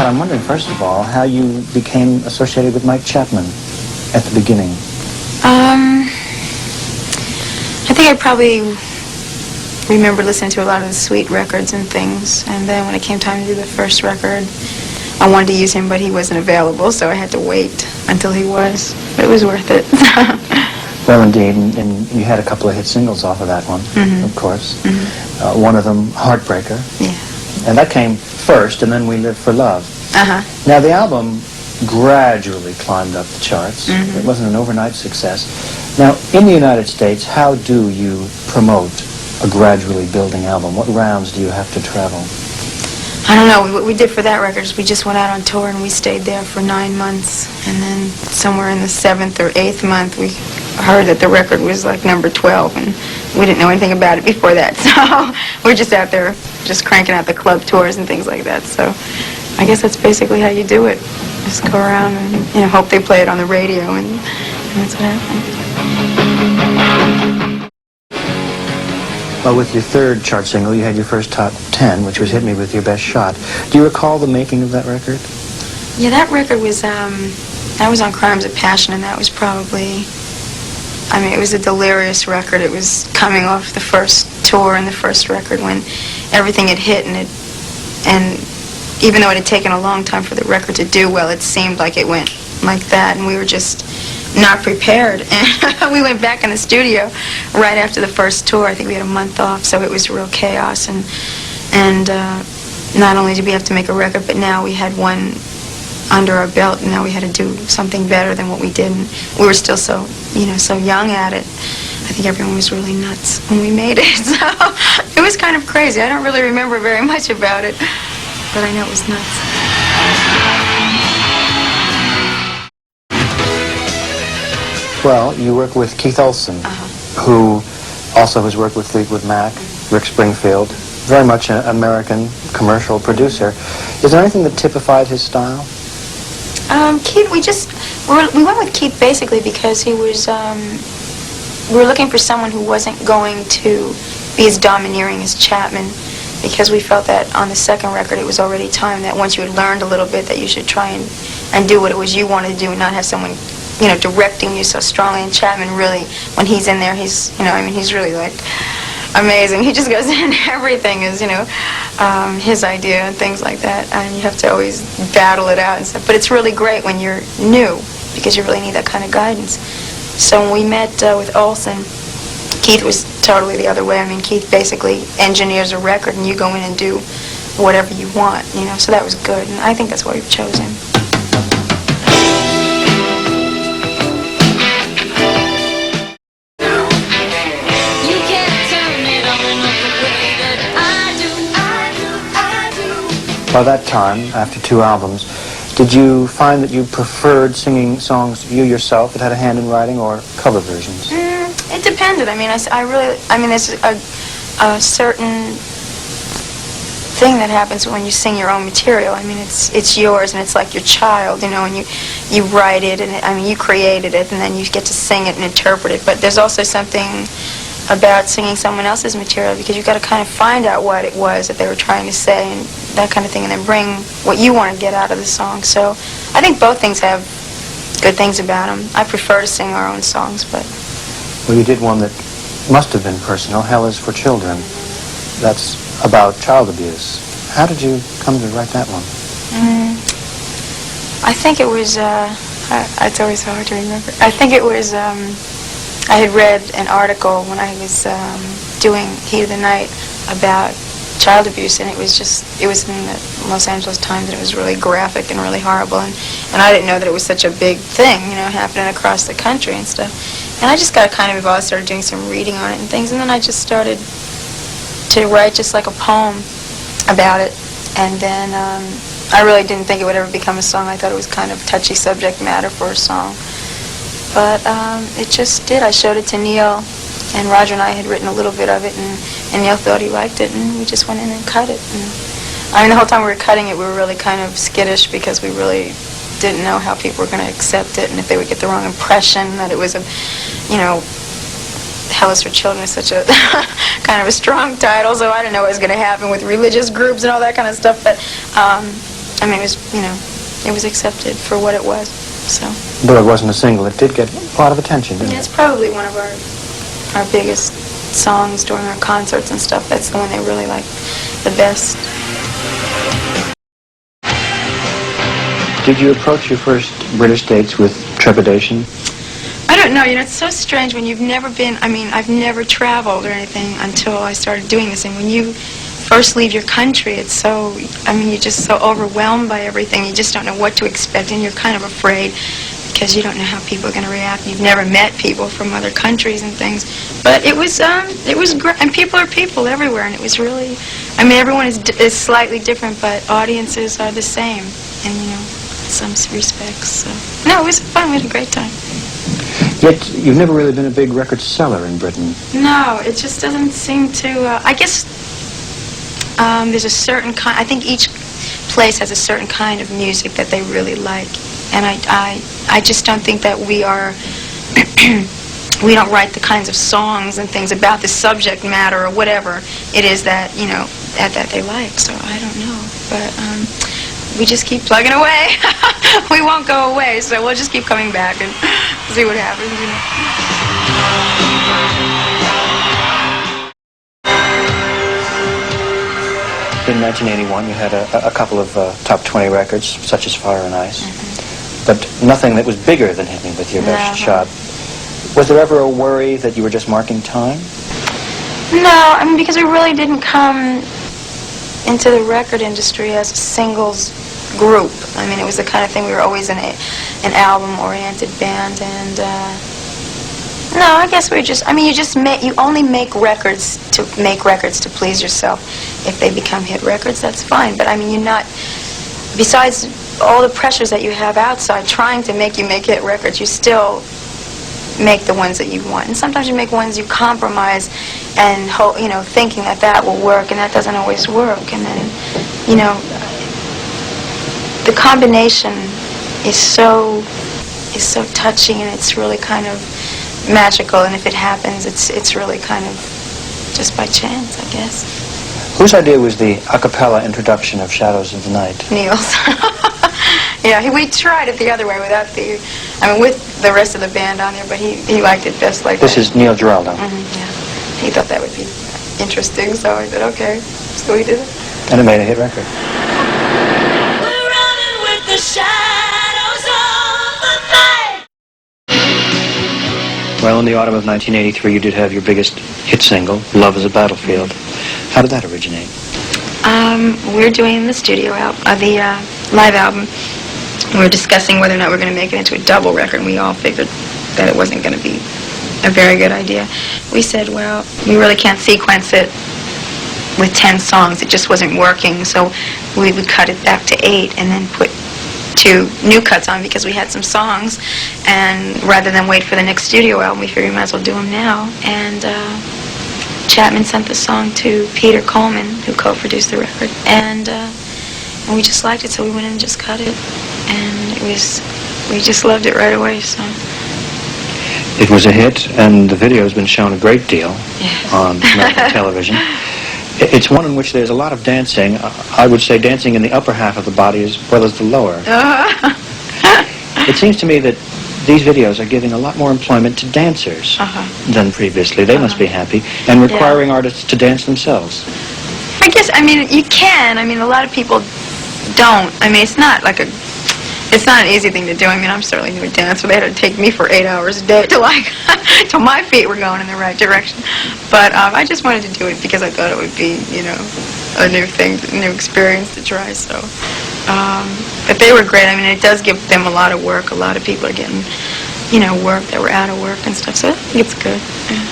that, I'm wondering, first of all, how you became associated with Mike Chapman at the beginning. I think I probably remember listening to a lot of the Sweet records and things, and then when it came time to do the first record, I wanted to use him, but he wasn't available, so I had to wait until he was. But it was worth it. Well, indeed, and you had a couple of hit singles off of that one, of course. One of them, Heartbreaker. Yeah. And that came first, and then We Live for Love. Now, the album gradually climbed up the charts. It wasn't an overnight success. Now, in the United States, how do you promote a gradually building album? What rounds do you have to travel? I don't know. What we did for that record is we just went out on tour and we stayed there for 9 months. And then somewhere in the 7th or 8th month, we heard that the record was like number 12, and we didn't know anything about it before that. So we're just out there just cranking out the club tours and things like that. So I guess that's basically how you do it. Just go around and, you know, hope they play it on the radio, and that's what happened. Well, with your third chart single, you had your first top 10, which was Hit Me With Your Best Shot. Do you recall the making of that record? Yeah, that record was, that was on Crimes of Passion, and that was probably, I mean, it was a delirious record. It was coming off the first tour and the first record when everything had hit, and even though it had taken a long time for the record to do well, it seemed like it went like that, and we were just not prepared. And we went back in the studio right after the first tour. I think we had a month off, so it was real chaos. And not only did we have to make a record, but now we had one under our belt, and now we had to do something better than what we did. And we were still so, you know, so young at it. I think everyone was really nuts when we made it. So it was kind of crazy. I don't really remember very much about it, but I know it was nuts. Well, you work with Keith Olsen, who also has worked with Fleetwood Mac, Rick Springfield, very much an American commercial producer. Is there anything that typified his style? Keith, we went with Keith basically because he was, we were looking for someone who wasn't going to be as domineering as Chapman, because we felt that on the second record it was already time that once you had learned a little bit that you should try and do what it was you wanted to do and not have someone, you know, directing you so strongly. And Chapman really, when he's in there, he's, you know, I mean, he's really like amazing. He just goes in, everything is, you know, his idea and things like that, and you have to always battle it out and stuff. But it's really great when you're new, because you really need that kind of guidance. So when we met with Olsen, Keith was totally the other way. I mean, Keith basically engineers a record and you go in and do whatever you want, you know, so that was good, and I think that's why we've chosen him. By that time, after 2 albums, did you find that you preferred singing songs you yourself that had a hand in writing, or cover versions? It depended. I mean, there's a certain thing that happens when you sing your own material. I mean, it's yours, and it's like your child, you know, and you write it, and I mean, you created it, and then you get to sing it and interpret it. But there's also something about singing someone else's material, because you've got to kind of find out what it was that they were trying to say and that kind of thing, and then bring what you want to get out of the song. So I think both things have good things about them. I prefer to sing our own songs, but... Well, you did one that must have been personal, Hell Is for Children. That's about child abuse. How did you come to write that one? I think it was, it's always hard to remember. I think it was, I had read an article when I was doing Heat of the Night about child abuse, and it was in the Los Angeles Times, and it was really graphic and really horrible, and I didn't know that it was such a big thing, you know, happening across the country and stuff. And I just got kind of involved, started doing some reading on it and things, and then I just started to write just like a poem about it, and then I really didn't think it would ever become a song. I thought it was kind of touchy subject matter for a song. But it just did. I showed it to Neil, and Roger and I had written a little bit of it, and Neil thought he liked it, and we just went in and cut it. And, I mean, the whole time we were cutting it, we were really kind of skittish, because we really didn't know how people were going to accept it, and if they would get the wrong impression that it was a, you know, Hell Is for Children is such a kind of a strong title, so I didn't know what was going to happen with religious groups and all that kind of stuff. But I mean, it was, you know, it was accepted for what it was, so. Though it wasn't a single, it did get a lot of attention, didn't Yeah, it? it's probably one of our biggest songs during our concerts and stuff. That's the one they really like the best. Did you approach your first British dates with trepidation? I don't know, you know, it's so strange when you've never been, I mean, I've never traveled or anything until I started doing this, and when you first leave your country, it's so, I mean, you're just so overwhelmed by everything, you just don't know what to expect, and you're kind of afraid because you don't know how people are going to react. You've never met people from other countries and things, but it was great, and people are people everywhere, and it was really, I mean, everyone is slightly different, but audiences are the same, and, you know, in some respects, so. No, it was fun, we had a great time. Yet, you've never really been a big record seller in Britain. No, it just doesn't seem to, I guess there's a certain kind, I think each place has a certain kind of music that they really like, and I just don't think that we are, we don't write the kinds of songs and things about the subject matter or whatever it is that, you know, that they like, so I don't know, but we just keep plugging away. We won't go away, so we'll just keep coming back and see what happens, you know. In 1981, you had a couple of top 20 records, such as Fire and Ice, but nothing that was bigger than Hit Me With Your Best Shot. Was there ever a worry that you were just marking time? No, I mean, because we really didn't come into the record industry as a singles group. I mean, it was the kind of thing, we were always an album-oriented band, and no, I guess we just, I mean, you only make records to please yourself. If they become hit records, that's fine, but I mean, you're not, besides all the pressures that you have outside trying to make hit records, you still make the ones that you want, and sometimes you make ones you compromise and hope, you know, thinking that will work, and that doesn't always work, and then, you know, the combination is so touching, and it's really kind of magical, and if it happens, it's really kind of just by chance, I guess. Whose idea was the a cappella introduction of Shadows of the Night? Neil's. Yeah, we tried it the other way without the, I mean, with the rest of the band on there, but he liked it best like this that. This is Neil Giraldo. Yeah. He thought that would be interesting, so I said, okay. So we did it. And it made a hit record. The shadows of the night. Well, in the autumn of 1983, you did have your biggest hit single, Love is a Battlefield. How did that originate? We're doing the studio the live album. We were discussing whether or not we're going to make it into a double record, and we all figured that it wasn't going to be a very good idea. We said, well, we really can't sequence it with 10 songs. It just wasn't working, so we would cut it back to 8 and then put 2 new cuts on because we had some songs, and rather than wait for the next studio album, we figured we might as well do them now. And Chapman sent the song to Peter Coleman, who co-produced the record, and we just liked it, so we went in and just cut it, and we just loved it right away. So it was a hit, and the video has been shown a great deal on American television. It's one in which there's a lot of dancing. I would say dancing in the upper half of the body as well as the lower. It seems to me that these videos are giving a lot more employment to dancers than previously. They must be happy, and requiring artists to dance themselves. I guess, I mean, you can. I mean, a lot of people don't. I mean, it's not like it's not an easy thing to do. I mean, I'm certainly new at dance, so they had to take me for 8 hours a day till my feet were going in the right direction. But I just wanted to do it because I thought it would be, you know, a new thing, a new experience to try. So, but they were great. I mean, it does give them a lot of work. A lot of people are getting, you know, work that were out of work and stuff. So I think it's good. Yeah.